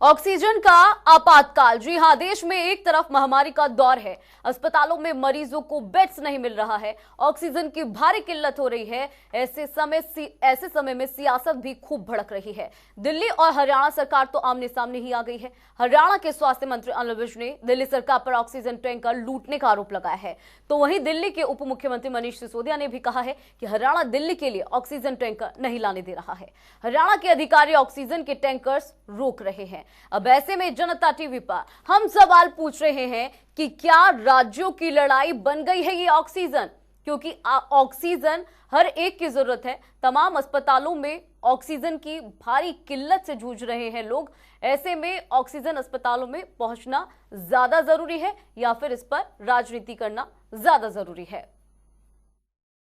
Oxygen का आपातकाल। जी हां, देश में एक तरफ महामारी का दौर है, अस्पतालों में मरीजों को बेड्स नहीं मिल रहा है, ऑक्सीजन की भारी किल्लत हो रही है। ऐसे समय में सियासत भी खूब भड़क रही है। दिल्ली और हरियाणा सरकार तो आमने सामने ही आ गई है। हरियाणा के स्वास्थ्य मंत्री अनिल विज ने दिल्ली सरकार पर ऑक्सीजन टैंकर लूटने का आरोप लगाया है, तो वहीं दिल्ली के उप मुख्यमंत्री मनीष सिसोदिया ने भी कहा है कि हरियाणा दिल्ली के लिए ऑक्सीजन टैंकर नहीं लाने दे रहा है। हरियाणा के अधिकारी ऑक्सीजन के टैंकर्स रोक रहे हैं। अब ऐसे में जनता टीवी पर हम सवाल पूछ रहे हैं कि क्या राज्यों की लड़ाई बन गई है ये ऑक्सीजन, क्योंकि ऑक्सीजन हर एक की जरूरत है। तमाम अस्पतालों में ऑक्सीजन की भारी किल्लत से जूझ रहे हैं लोग। ऐसे में ऑक्सीजन अस्पतालों में पहुंचना ज्यादा जरूरी है या फिर इस पर राजनीति करना ज्यादा जरूरी है?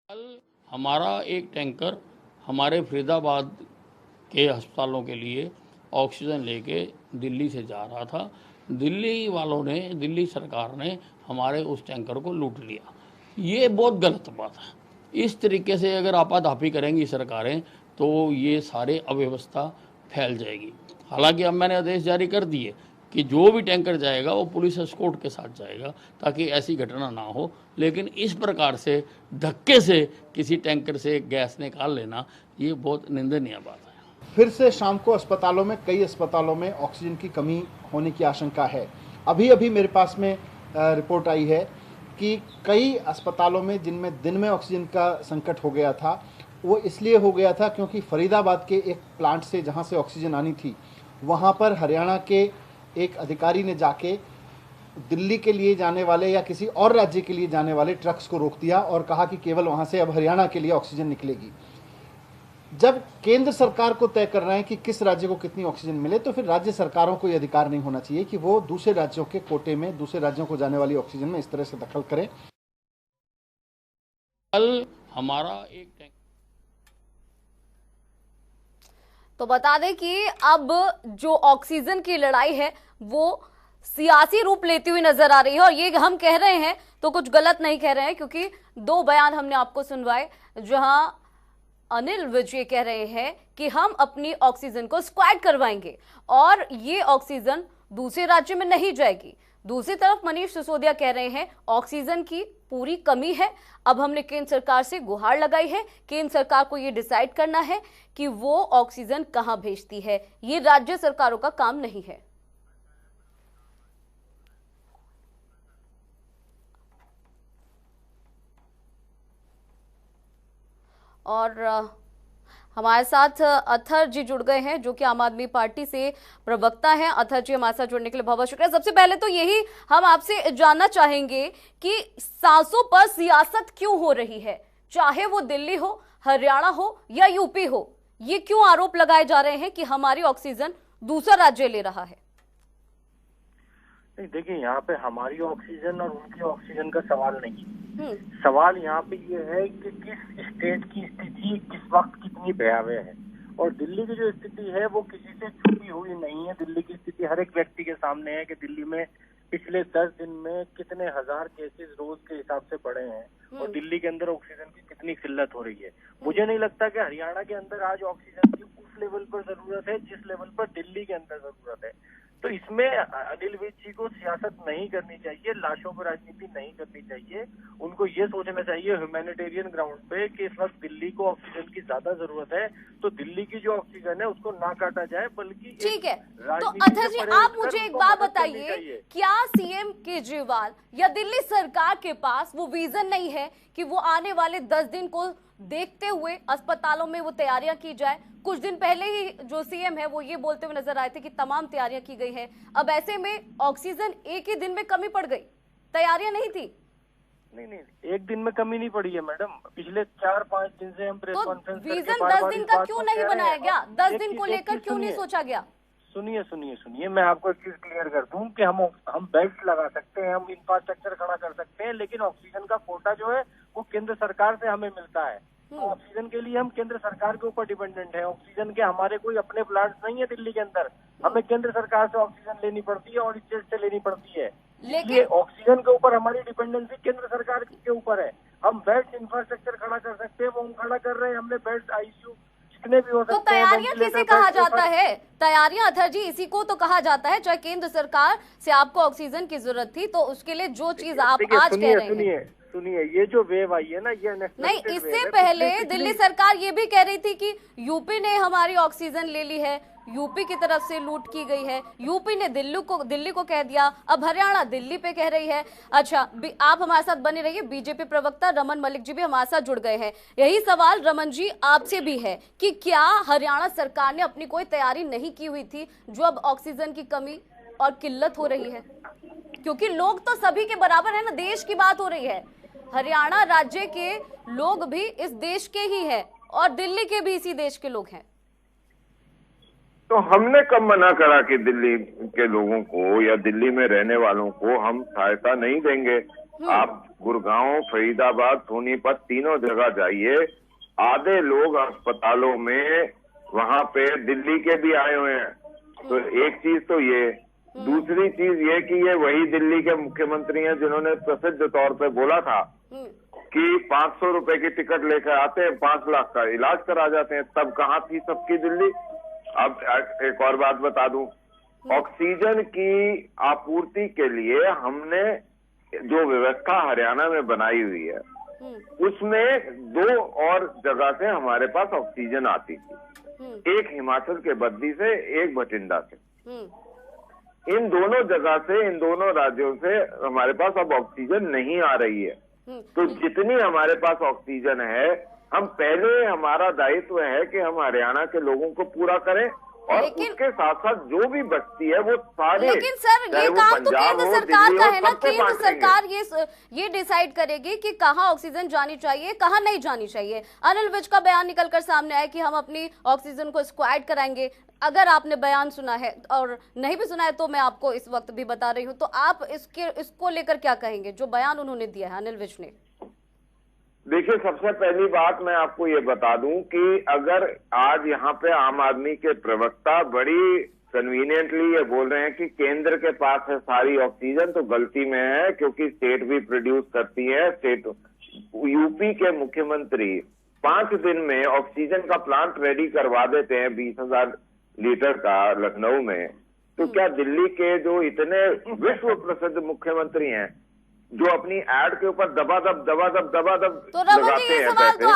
कल हमारा एक टैंकर हमारे फरीदाबाद के अस्पतालों के लिए ऑक्सीजन लेके दिल्ली से जा रहा था। दिल्ली वालों ने, दिल्ली सरकार ने हमारे उस टैंकर को लूट लिया। ये बहुत गलत बात है। इस तरीके से अगर आपाधापी करेंगी सरकारें तो ये सारे अव्यवस्था फैल जाएगी। हालांकि अब मैंने आदेश जारी कर दिए कि जो भी टैंकर जाएगा वो पुलिस एस्कॉर्ट के साथ जाएगा ताकि ऐसी घटना ना हो। लेकिन इस प्रकार से धक्के से किसी टैंकर से गैस निकाल लेना ये बहुत निंदनीय बात है। फिर से शाम को अस्पतालों में, कई अस्पतालों में ऑक्सीजन की कमी होने की आशंका है। अभी मेरे पास में रिपोर्ट आई है कि कई अस्पतालों में जिनमें दिन में ऑक्सीजन का संकट हो गया था, वो इसलिए हो गया था क्योंकि फरीदाबाद के एक प्लांट से जहां से ऑक्सीजन आनी थी, वहां पर हरियाणा के एक अधिकारी ने जाके दिल्ली के लिए जाने वाले या किसी और राज्य के लिए जाने वाले ट्रक्स को रोक दिया और कहा कि केवल वहां से अब हरियाणा के लिए ऑक्सीजन निकलेगी। जब केंद्र सरकार को तय करना है कि किस राज्य को कितनी ऑक्सीजन मिले, तो फिर राज्य सरकारों को यह अधिकार नहीं होना चाहिए कि वो दूसरे राज्यों के कोटे में, दूसरे राज्यों को जाने वाली ऑक्सीजन में इस तरह से दखल करें। कल हमारा एक टैंक तो बता दें कि अब जो ऑक्सीजन की लड़ाई है वो सियासी रूप लेती हुई नजर आ रही है। और ये हम कह रहे हैं तो कुछ गलत नहीं कह रहे हैं, क्योंकि दो बयान हमने आपको सुनवाए जहां अनिल विज ये कह रहे हैं कि हम अपनी ऑक्सीजन को स्क्वाड करवाएंगे और ये ऑक्सीजन दूसरे राज्य में नहीं जाएगी। दूसरी तरफ मनीष सिसोदिया कह रहे हैं ऑक्सीजन की पूरी कमी है। अब हमने केंद्र सरकार से गुहार लगाई है, केंद्र सरकार को ये डिसाइड करना है कि वो ऑक्सीजन कहां भेजती है, ये राज्य सरकारों का काम नहीं है। और हमारे साथ अथर जी जुड़ गए हैं, जो कि आम आदमी पार्टी से प्रवक्ता हैं। अथर जी, हमारे साथ जुड़ने के लिए बहुत बहुत शुक्रिया। सबसे पहले तो यही हम आपसे जानना चाहेंगे कि सांसों पर सियासत क्यों हो रही है, चाहे वो दिल्ली हो, हरियाणा हो या यूपी हो। ये क्यों आरोप लगाए जा रहे हैं कि हमारी ऑक्सीजन दूसरा राज्य ले रहा है? नहीं, देखिए, यहाँ पे हमारी ऑक्सीजन और उनकी ऑक्सीजन का सवाल नहीं है। सवाल यहाँ पे ये है कि किस स्टेट की स्थिति किस वक्त कितनी भयावह है। और दिल्ली की जो स्थिति है वो किसी से छुपी हुई नहीं है। दिल्ली की स्थिति हर एक व्यक्ति के सामने है कि दिल्ली में पिछले 10 दिन में कितने हजार केसेस रोज के हिसाब से बढ़े हैं और दिल्ली के अंदर ऑक्सीजन की कितनी किल्लत हो रही है। मुझे नहीं लगता कि हरियाणा के अंदर आज ऑक्सीजन की उस लेवल पर जरूरत है जिस लेवल पर दिल्ली के अंदर जरूरत है। तो इसमें अनिल विज जी को सियासत नहीं करनी चाहिए, लाशों पर राजनीति नहीं करनी चाहिए। उनको ये सोचना चाहिए ह्यूमैनिटेरियन ग्राउंड पे कि इस वक्त दिल्ली को ऑक्सीजन की ज्यादा जरूरत है, तो दिल्ली की जो ऑक्सीजन है उसको ना काटा जाए, बल्कि ठीक है। तो अथर जी, आप मुझे एक बात बताइए, क्या सीएम केजरीवाल या दिल्ली सरकार के पास वो विजन नहीं है कि वो आने वाले 10 दिन को देखते हुए अस्पतालों में वो तैयारियां की जाए? कुछ दिन पहले ही जो सीएम है वो ये बोलते हुए नजर आए थे कि तमाम तैयारियां की गई है। अब ऐसे में ऑक्सीजन एक ही दिन में कमी पड़ गई, तैयारियां नहीं थी? नहीं, एक दिन में कमी नहीं पड़ी है मैडम। पिछले 4-5 दिन से हम प्रेस कॉन्फ्रेंस करके विजन 10 दिन का क्यों नहीं बनाया गया? 10 दिन को लेकर क्यों नहीं सोचा गया? सुनिए, मैं आपको एक चीज क्लियर कर दूं कि हम बेड्स लगा सकते हैं, हम इंफ्रास्ट्रक्चर खड़ा कर सकते हैं, लेकिन ऑक्सीजन का कोटा जो है वो केंद्र सरकार से हमें मिलता है। तो ऑक्सीजन के लिए हम केंद्र सरकार के ऊपर डिपेंडेंट है। ऑक्सीजन के हमारे कोई अपने प्लांट्स नहीं है दिल्ली के अंदर, हमें केंद्र सरकार से ऑक्सीजन लेनी पड़ती है और स्टेट से लेनी पड़ती है। इसलिए ऑक्सीजन के ऊपर हमारी डिपेंडेंसी केंद्र सरकार के ऊपर है। हम बेड्स इंफ्रास्ट्रक्चर खड़ा कर सकते हैं, वो हम खड़ा कर रहे हैं। हमने बेड्स आईसीयू कितने भी हो तो सकते हैं। तैयारियां किसे कहा जाता है? तैयारियां अथर जी इसी को तो कहा जाता है। चाहे केंद्र सरकार से आपको ऑक्सीजन की जरूरत थी तो उसके लिए जो चीज आप आज कह रहे हैं, सुनिए, ये जो वेव आई है ना, ये नहीं, इससे पहले दिल्ली सरकार ये भी कह रही थी कि यूपी ने हमारी ऑक्सीजन ले ली है, यूपी की तरफ से लूट की गई है, यूपी ने दिल्ली को कह दिया, अब हरियाणा दिल्ली पे कह रही है। अच्छा, आप हमारे साथ बने रहिए। बीजेपी प्रवक्ता रमन मलिक जी भी हमारे साथ जुड़ गए हैं। यही सवाल रमन जी आपसे भी है कि क्या हरियाणा सरकार ने अपनी कोई तैयारी नहीं की हुई थी जो अब ऑक्सीजन की कमी और किल्लत हो रही है? क्योंकि लोग तो सभी के बराबर है ना, देश की बात हो रही है। हरियाणा राज्य के लोग भी इस देश के ही हैं और दिल्ली के भी इसी देश के लोग हैं। तो हमने कब मना करा कि दिल्ली के लोगों को या दिल्ली में रहने वालों को हम सहायता नहीं देंगे? आप गुड़गांव, फरीदाबाद, सोनीपत तीनों जगह जाइए, आधे लोग अस्पतालों में वहां पे दिल्ली के भी आए हुए हैं। तो एक चीज तो ये, दूसरी चीज ये कि ये वही दिल्ली के मुख्यमंत्री हैं जिन्होंने प्रसिद्ध तौर पे बोला था कि 500 रुपए की टिकट लेकर आते हैं, 5 लाख का इलाज करा जाते हैं। तब कहाँ थी सबकी दिल्ली? अब एक और बात बता दूं, ऑक्सीजन की आपूर्ति के लिए हमने जो व्यवस्था हरियाणा में बनाई हुई है उसमें 2 और जगह से हमारे पास ऑक्सीजन आती थी। एक हिमाचल के बद्दी से, एक बठिंडा से। इन दोनों जगह से, इन दोनों राज्यों से हमारे पास अब ऑक्सीजन नहीं आ रही है। तो जितनी हमारे पास ऑक्सीजन है, हम पहले, हमारा दायित्व है कि हम हरियाणा के लोगों को पूरा करें और उसके साथ साथ जो भी बचती है वो सारे। लेकिन सर ये काम तो केंद्र सरकार का है ना, केंद्र सरकार ये डिसाइड करेगी कि कहाँ ऑक्सीजन जानी चाहिए, कहाँ नहीं जानी चाहिए। अनिल विज का बयान निकलकर सामने आया कि हम अपनी ऑक्सीजन को स्क्वाड कराएंगे। अगर आपने बयान सुना है और नहीं भी सुना है तो मैं आपको इस वक्त भी बता रही हूँ, तो आप इसको लेकर क्या कहेंगे जो बयान उन्होंने दिया है अनिल विज ने? देखिए, सबसे पहली बात मैं आपको ये बता दूं कि अगर आज यहाँ पे आम आदमी के प्रवक्ता बड़ी कन्वीनियंटली ये बोल रहे हैं कि केंद्र के पास है सारी ऑक्सीजन, तो गलती में है, क्योंकि स्टेट भी प्रोड्यूस करती है। स्टेट, यूपी के मुख्यमंत्री 5 दिन में ऑक्सीजन का प्लांट रेडी करवा देते हैं 20,000 लीटर का लखनऊ में। तो क्या दिल्ली के जो इतने विश्व प्रसिद्ध मुख्यमंत्री हैं जो अपनी एड के ऊपर दबादब तो रमन जी, ये सवाल तो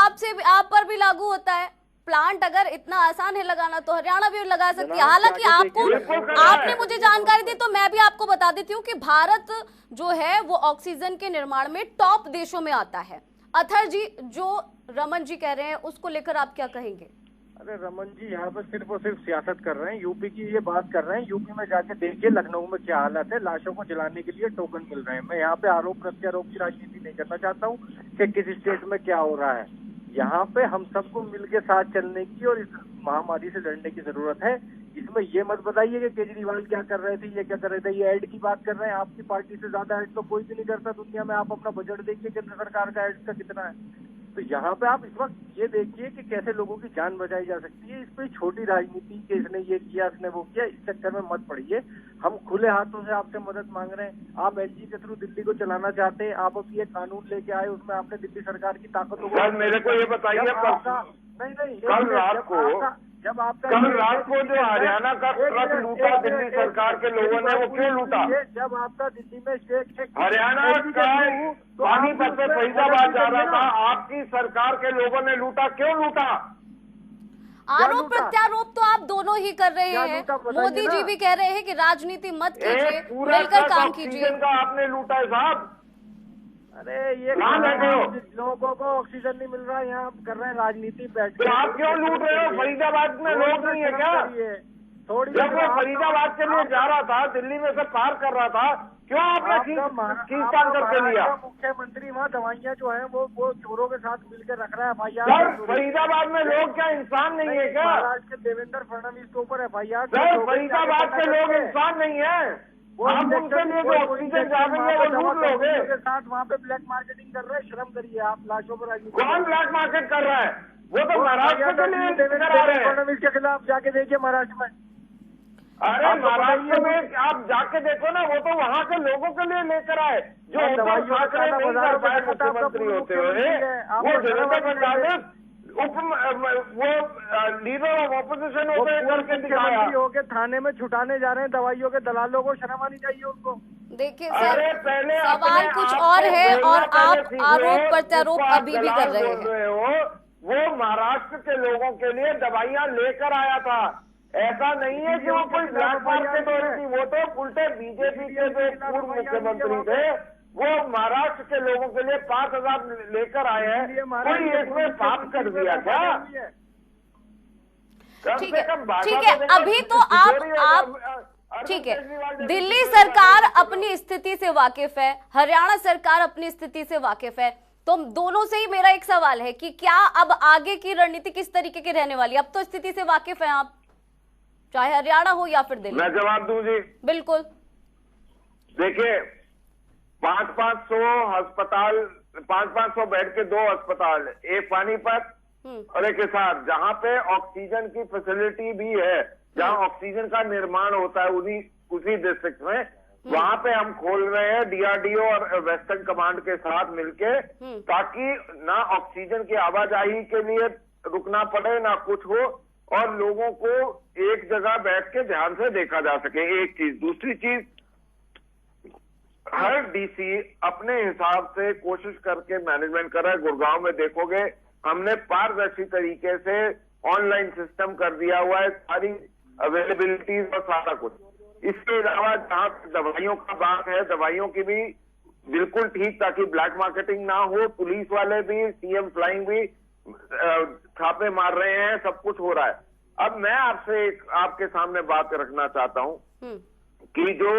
आप पर भी लागू होता है। प्लांट अगर इतना आसान है लगाना तो हरियाणा भी लगा सकती है। हालांकि आपने मुझे जानकारी दी तो मैं भी आपको बता देती हूँ कि भारत जो है वो ऑक्सीजन के निर्माण में टॉप देशों में आता है। अथर जी, जो रमन जी कह रहे हैं उसको लेकर आप क्या कहेंगे? अरे रमन जी, यहाँ पर सिर्फ और सिर्फ सियासत कर रहे हैं, यूपी की ये बात कर रहे हैं। यूपी में जाके देखिए लखनऊ में क्या हालत है, लाशों को जलाने के लिए टोकन मिल रहे हैं। मैं यहाँ पे आरोप प्रत्यारोप की राजनीति नहीं करना चाहता हूँ कि किस स्टेट में क्या हो रहा है। यहाँ पे हम सबको मिलके साथ चलने की और इस महामारी से लड़ने की जरूरत है। इसमें ये मत बताइए कि केजरीवाल क्या कर रहे थे, ये क्या कर रहे थे। ये एड की बात कर रहे हैं, आपकी पार्टी से ज्यादा एड तो कोई भी नहीं करता दुनिया में। आप अपना बजट देखिए केंद्र सरकार का एड का कितना है। तो यहाँ पे आप इस वक्त ये देखिए कि कैसे लोगों की जान बचाई जा सकती है। इस पे छोटी राजनीति कि इसने ये किया, इसने वो किया, इस चक्कर में मत पड़िए। हम खुले हाथों से आपसे मदद मांग रहे हैं। आप एलजी के थ्रू दिल्ली को चलाना चाहते हैं, आप अब ये कानून लेके आए, उसमें आपने दिल्ली सरकार की ताकतों को। मेरे को ये बताइए, नहीं, कल रात को जो हरियाणा का ट्रक लूटा दिल्ली सरकार के लोगों ने, वो क्यों लूटा? जब आपका दिल्ली में हरियाणा का पानीपत से फरीदाबाद जा रहा था, आपकी सरकार के लोगों ने लूटा, क्यों लूटा? आरोप प्रत्यारोप तो आप दोनों ही कर रहे हैं। मोदी जी भी कह रहे हैं कि राजनीति मत कीजिए, मिलकर काम कीजिए। आपने लूटा है साहब। अरे ये लोगों को ऑक्सीजन नहीं मिल रहा है, यहाँ कर रहे हैं राजनीति बैठ तो आप क्यों लूट रहे हो? फरीदाबाद में लोग नहीं है क्या? जब वो फरीदाबाद के लिए जा रहा था, दिल्ली में से पार कर रहा था, क्यों आपने खींचतान करके लिया? मुख्यमंत्री वहाँ दवाइयाँ जो है वो चोरों के साथ मिलकर रख रहा है FIR। फरीदाबाद में लोग क्या इंसान नहीं है क्या? महाराष्ट्र के देवेंद्र फडणवीस के ऊपर FIR। फरीदाबाद के लोग इंसान नहीं है। आप उनके लिए जो ऑक्सीजन जा रही है वो लूट लोगे। के साथ वहाँ पे ब्लैक मार्केटिंग कर रहे हैं। शर्म करिए आप, लाशों पर। कौन ब्लैक मार्केट कर रहा है? वो तो महाराष्ट्र के लिए देवेंद्र फडणवीस के खिलाफ जाके देखिए महाराष्ट्र में। अरे महाराष्ट्र में आप जाके देखो ना, वो तो वहाँ के लोगों के लिए लेकर आए जो मुख्यमंत्री होते हुए वो देवेंद्र फडणवीस वो लीडर ऑफ ऑपोजिशन होते करके दिखाया। होके थाने में छुटाने जा रहे हैं दवाइयों के दलालों को, शर्म आनी चाहिए उनको। देखिए सर, सवाल कुछ और है और आप आरोप प्रत्यारोप अभी भी कर रहे हैं। वो महाराष्ट्र के लोगों के लिए दवाइयां लेकर आया था, ऐसा नहीं है कि वो कोई ब्लैक मार्केट हो रही थी। वो तो उल्टे बीजेपी के जो पूर्व मुख्यमंत्री थे वो महाराष्ट्र के लोगों के लिए 5,000 लेकर आए हैं। कोई इसमें पाप कर दिया क्या? ठीक है, अभी तो आप ठीक है, दिल्ली सरकार अपनी स्थिति से वाकिफ है, हरियाणा सरकार अपनी स्थिति से वाकिफ है, तो दोनों से ही मेरा एक सवाल है कि क्या अब आगे की रणनीति किस तरीके की रहने वाली है? अब तो स्थिति से वाकिफ है आप, चाहे हरियाणा हो या फिर दिल्ली। मैं जवाब दूं जी? बिल्कुल। देखिए, 500 अस्पताल, 500 बेड के 2 अस्पताल, एक पानीपत और एक हिसार, जहां पे ऑक्सीजन की फैसिलिटी भी है, जहां ऑक्सीजन का निर्माण होता है उसी डिस्ट्रिक्ट में, वहां पे हम खोल रहे हैं डीआरडीओ और वेस्टर्न कमांड के साथ मिलके, ताकि ना ऑक्सीजन की आवाजाही के लिए रुकना पड़े ना कुछ हो, और लोगों को एक जगह बैठ के ध्यान से देखा जा सके। एक चीज। दूसरी चीज, हर डीसी अपने हिसाब से कोशिश करके मैनेजमेंट कर रहा है। गुड़गांव में देखोगे हमने पारदर्शी तरीके से ऑनलाइन सिस्टम कर दिया हुआ है, सारी अवेलेबिलिटी और सारा कुछ। इसके अलावा जहां दवाइयों का बात है, दवाइयों की भी बिल्कुल ठीक, ताकि ब्लैक मार्केटिंग ना हो। पुलिस वाले भी, सीएम फ्लाइंग भी छापे मार रहे हैं, सब कुछ हो रहा है। अब मैं आपसे आपके सामने बात रखना चाहता हूं कि जो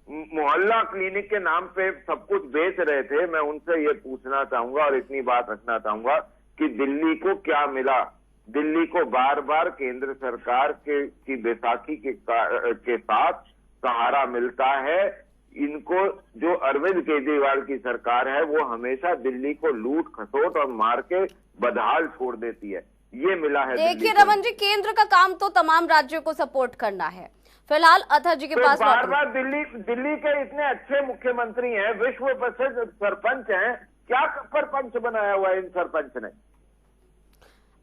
मोहल्ला क्लिनिक के नाम पे सब कुछ बेच रहे थे, मैं उनसे ये पूछना चाहूंगा और इतनी बात रखना चाहूंगा कि दिल्ली को क्या मिला? दिल्ली को बार बार केंद्र सरकार की बैसाखी के साथ सहारा मिलता है। इनको जो अरविंद केजरीवाल की सरकार है वो हमेशा दिल्ली को लूट खसोट और मार के बदहाल छोड़ देती है। ये मिला है। देखिए रमन जी, केंद्र का काम तो तमाम राज्यों को सपोर्ट करना है। फिलहाल अथर जी के पास बार बार दिल्ली के इतने अच्छे मुख्यमंत्री हैं, विश्व प्रसिद्ध सरपंच हैं, क्या सरपंच बनाया हुआ है इन सरपंच ने?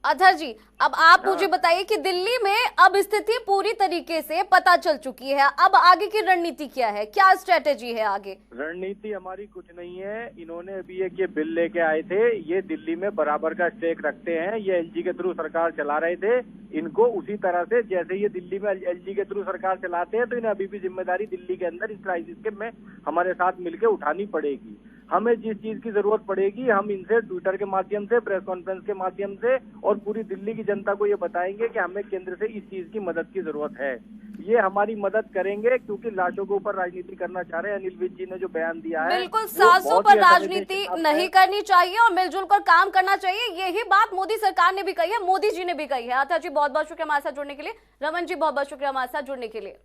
अथर जी, अब आप मुझे बताइए कि दिल्ली में अब स्थिति पूरी तरीके से पता चल चुकी है, अब आगे की रणनीति क्या है, क्या स्ट्रेटेजी है आगे? रणनीति हमारी कुछ नहीं है। इन्होंने अभी एक ये बिल लेके आए थे, ये दिल्ली में बराबर का स्टेक रखते हैं। ये एलजी के थ्रू सरकार चला रहे थे, इनको उसी तरह से जैसे ये दिल्ली में एलजी के थ्रू सरकार चलाते हैं, तो इन्हें अभी भी जिम्मेदारी दिल्ली के अंदर इस क्राइसिस के में हमारे साथ मिलकर उठानी पड़ेगी। हमें जिस चीज की जरूरत पड़ेगी हम इनसे ट्विटर के माध्यम से, प्रेस कॉन्फ्रेंस के माध्यम से और पूरी दिल्ली की जनता को ये बताएंगे कि हमें केंद्र से इस चीज की मदद की जरूरत है। ये हमारी मदद करेंगे, क्योंकि लाशों के ऊपर राजनीति करना चाह रहे हैं। अनिल विज जी ने जो बयान दिया है, बिल्कुल सांसों पर राजनीति नहीं करनी चाहिए और मिलजुल कर काम करना चाहिए। यही बात मोदी सरकार ने भी कही है, मोदी जी ने भी कही है। अथर जी बहुत बहुत शुक्रिया हमारे साथ जुड़ने के लिए। रमन जी बहुत बहुत शुक्रिया हमारे साथ जुड़ने के लिए।